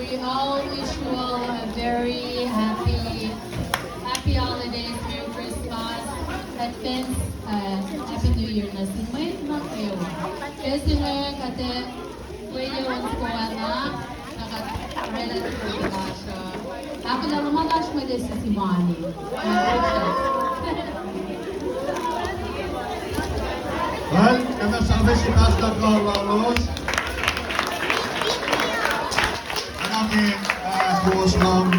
We all wish you all a very happy holidays, Merry Christmas, advance Happy New Year na sinway na kayo. Kaya sinway kate radio once ko na relative ko na siya. Ako na lumalash mo din sa Simani. Well, kami sabi si Pastor Carlos. Ang aming